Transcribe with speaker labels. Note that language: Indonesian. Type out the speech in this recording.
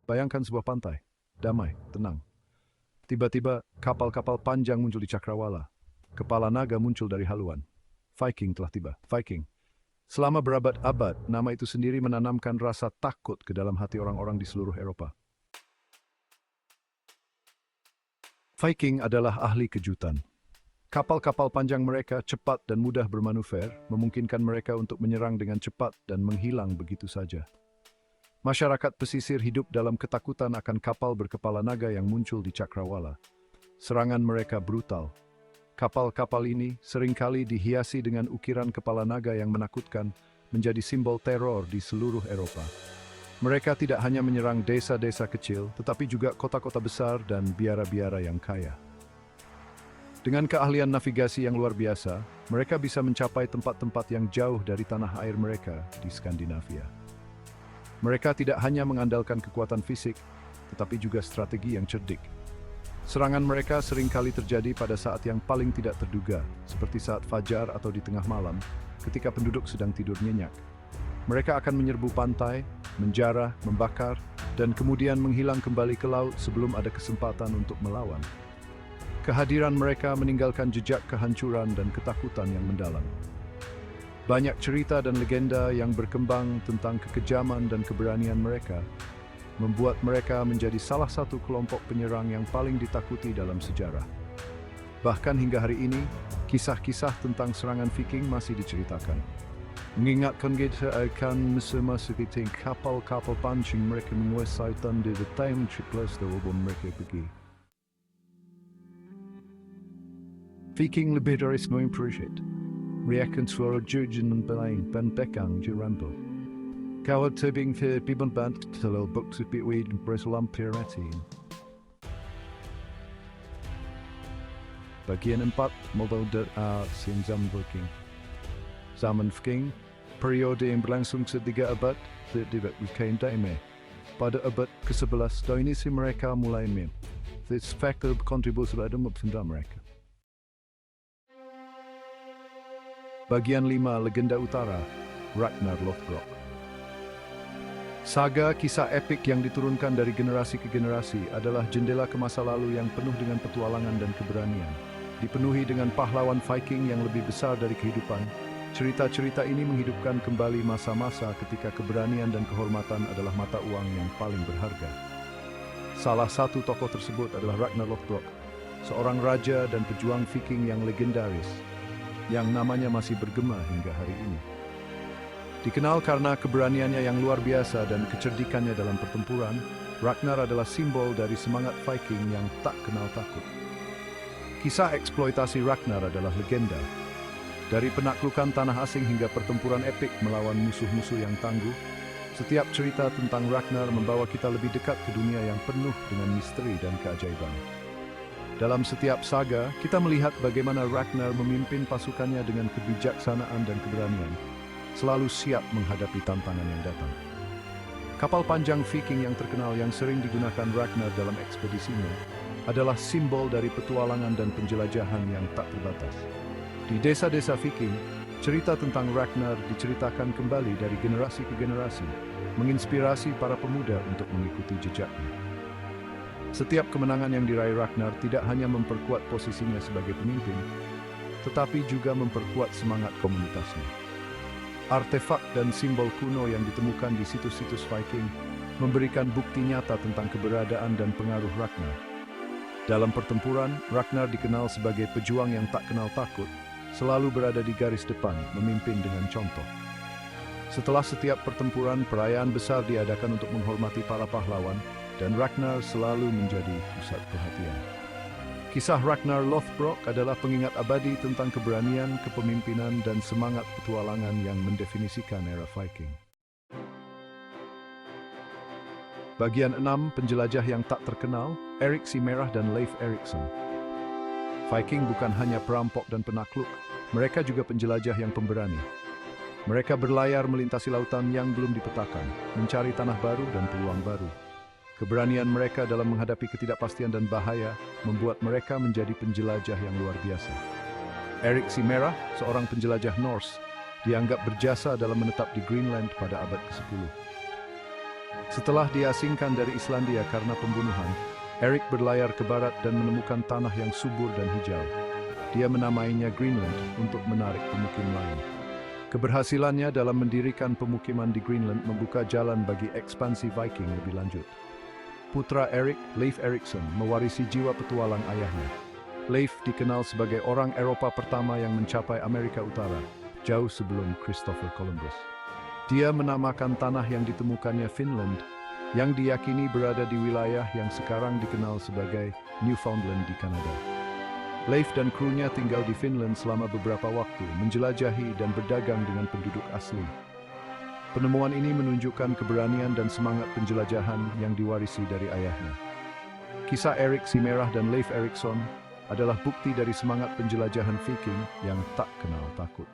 Speaker 1: Bayangkan sebuah pantai, damai, tenang. Tiba-tiba kapal-kapal panjang muncul di cakrawala. Kepala naga muncul dari haluan. Viking telah tiba. Viking. Selama berabad-abad, nama itu sendiri menanamkan rasa takut ke dalam hati orang-orang di seluruh Eropa. Viking adalah ahli kejutan. Kapal-kapal panjang mereka cepat dan mudah bermanuver, memungkinkan mereka untuk menyerang dengan cepat dan menghilang begitu saja. Masyarakat pesisir hidup dalam ketakutan akan kapal berkepala naga yang muncul di cakrawala. Serangan mereka brutal. Kapal-kapal ini seringkali dihiasi dengan ukiran kepala naga yang menakutkan, menjadi simbol teror di seluruh Eropa. Mereka tidak hanya menyerang desa-desa kecil, tetapi juga kota-kota besar dan biara-biara yang kaya. Dengan keahlian navigasi yang luar biasa, mereka bisa mencapai tempat-tempat yang jauh dari tanah air mereka di Skandinavia. Mereka tidak hanya mengandalkan kekuatan fisik, tetapi juga strategi yang cerdik. Serangan mereka seringkali terjadi pada saat yang paling tidak terduga, seperti saat fajar atau di tengah malam, ketika penduduk sedang tidur nyenyak. Mereka akan menyerbu pantai, menjarah, membakar, dan kemudian menghilang kembali ke laut sebelum ada kesempatan untuk melawan. Kehadiran mereka meninggalkan jejak kehancuran dan ketakutan yang mendalam. Banyak cerita dan legenda yang berkembang tentang kekejaman dan keberanian mereka, membuat mereka menjadi salah satu kelompok penyerang yang paling ditakuti dalam sejarah. Bahkan hingga hari ini, kisah-kisah tentang serangan Viking masih diceritakan. Mengingatkan kita akan masa-masa kapal-kapal pancing mereka menguasai tanah di time triples walaupun mereka pergi. Viking lebih dari semua appreciate. Mereka suara jurjen dan pelain penpekang jerambo. Kalau tebing ke piban band telel bukti pitwe dan berselam piratin. Bagian 4 modal sinzam Viking. Zaman Viking, periode yang berlangsung setiga abad, tidak Viking daime. Pada abad ke-11, dominasi mereka mulai min. This factor berkontribusi pada mempendam mereka. Bagian 5 Legenda Utara, Ragnar Lothbrok. Saga kisah epik yang diturunkan dari generasi ke generasi adalah jendela ke masa lalu yang penuh dengan petualangan dan keberanian. Dipenuhi dengan pahlawan Viking yang lebih besar dari kehidupan, cerita-cerita ini menghidupkan kembali masa-masa ketika keberanian dan kehormatan adalah mata uang yang paling berharga. Salah satu tokoh tersebut adalah Ragnar Lothbrok, seorang raja dan pejuang Viking yang legendaris, yang namanya masih bergema hingga hari ini. Dikenal karena keberaniannya yang luar biasa dan kecerdikannya dalam pertempuran, Ragnar adalah simbol dari semangat Viking yang tak kenal takut. Kisah eksploitasi Ragnar adalah legenda. Dari penaklukan tanah asing hingga pertempuran epik melawan musuh-musuh yang tangguh, setiap cerita tentang Ragnar membawa kita lebih dekat ke dunia yang penuh dengan misteri dan keajaiban. Dalam setiap saga, kita melihat bagaimana Ragnar memimpin pasukannya dengan kebijaksanaan dan keberanian, selalu siap menghadapi tantangan yang datang. Kapal panjang Viking yang terkenal yang sering digunakan Ragnar dalam ekspedisinya adalah simbol dari petualangan dan penjelajahan yang tak terbatas. Di desa-desa Viking, cerita tentang Ragnar diceritakan kembali dari generasi ke generasi, menginspirasi para pemuda untuk mengikuti jejaknya. Setiap kemenangan yang diraih Ragnar tidak hanya memperkuat posisinya sebagai pemimpin, tetapi juga memperkuat semangat komunitasnya. Artefak dan simbol kuno yang ditemukan di situs-situs Viking memberikan bukti nyata tentang keberadaan dan pengaruh Ragnar. Dalam pertempuran, Ragnar dikenal sebagai pejuang yang tak kenal takut, selalu berada di garis depan, memimpin dengan contoh. Setelah setiap pertempuran, perayaan besar diadakan untuk menghormati para pahlawan, dan Ragnar selalu menjadi pusat perhatian. Kisah Ragnar Lothbrok adalah pengingat abadi tentang keberanian, kepemimpinan, dan semangat petualangan yang mendefinisikan era Viking. Bagian 6 Penjelajah yang tak terkenal, Erik si Merah dan Leif Erikson. Viking bukan hanya perampok dan penakluk, mereka juga penjelajah yang pemberani. Mereka berlayar melintasi lautan yang belum dipetakan, mencari tanah baru dan peluang baru. Keberanian mereka dalam menghadapi ketidakpastian dan bahaya membuat mereka menjadi penjelajah yang luar biasa. Erik si Merah, seorang penjelajah Norse, dianggap berjasa dalam menetap di Greenland pada abad ke-10. Setelah diasingkan dari Islandia karena pembunuhan, Erik berlayar ke barat dan menemukan tanah yang subur dan hijau. Dia menamainya Greenland untuk menarik pemukim lain. Keberhasilannya dalam mendirikan pemukiman di Greenland membuka jalan bagi ekspansi Viking lebih lanjut. Putra Erik, Leif Erikson, mewarisi jiwa petualang ayahnya. Leif dikenal sebagai orang Eropa pertama yang mencapai Amerika Utara, jauh sebelum Christopher Columbus. Dia menamakan tanah yang ditemukannya Finland, yang diyakini berada di wilayah yang sekarang dikenal sebagai Newfoundland di Kanada. Leif dan krunya tinggal di Finland selama beberapa waktu, menjelajahi dan berdagang dengan penduduk asli. Penemuan ini menunjukkan keberanian dan semangat penjelajahan yang diwarisi dari ayahnya. Kisah Erik si Merah dan Leif Erikson adalah bukti dari semangat penjelajahan Viking yang tak kenal takut.